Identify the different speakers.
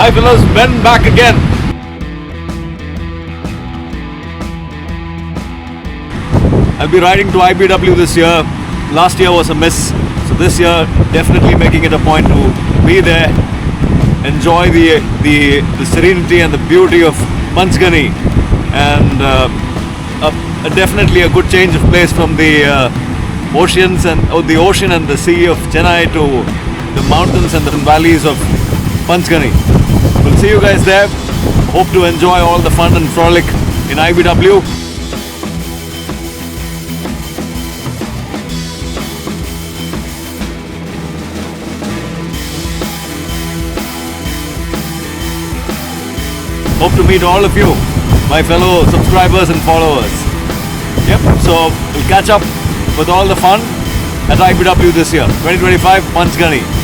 Speaker 1: Hi fellas, Ben back again. I'll be riding to IBW this year. Last year was a miss, so this year definitely making it a point to be there, enjoy the serenity and the beauty of Panchgani, and definitely a good change of place from the oceans and the ocean and the sea of Chennai to the mountains and the valleys of Panchgani. We'll see you guys there. Hope to enjoy all the fun and frolic in IBW. Hope to meet all of you, my fellow subscribers and followers. Yep, so we'll catch up with all the fun at IBW this year, 2025 Panchgani.